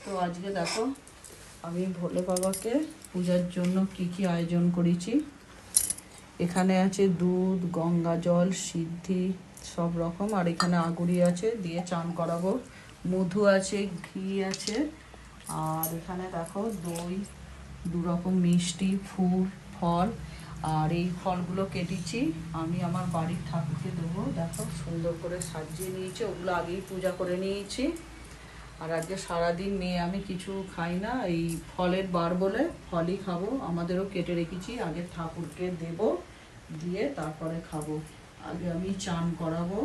তো আজকে দেখো আমি ভোলে বাবাকে পূজার জন্য কি আয়োজন করেছি। এখানে আছে দুধ, গঙ্গা জল, সিদ্ধি সব রকম, আর এখানে আগুরি আছে দিয়ে চান করাবো। মধু আছে, ঘি আছে, আর এখানে দেখো দই, দু রকম মিষ্টি, ফুল, ফল। আর এই ফলগুলো কেটেছি আমি আমার বাড়ির ঠাকুরকে দেবো। দেখো সুন্দর করে সাজিয়ে নিয়েছি, ওগুলো আগেই পূজা করে নিয়েছি। আর আজকে সারাদিন মেয়ে আমি কিছু খাই না, এই ফলের বার বলে ফলই খাবো। আমাদেরও কেটে রেখেছি, আগে ঠাকুরকে দেব, দিয়ে তারপরে খাবো। আগে আমি চান করাবো।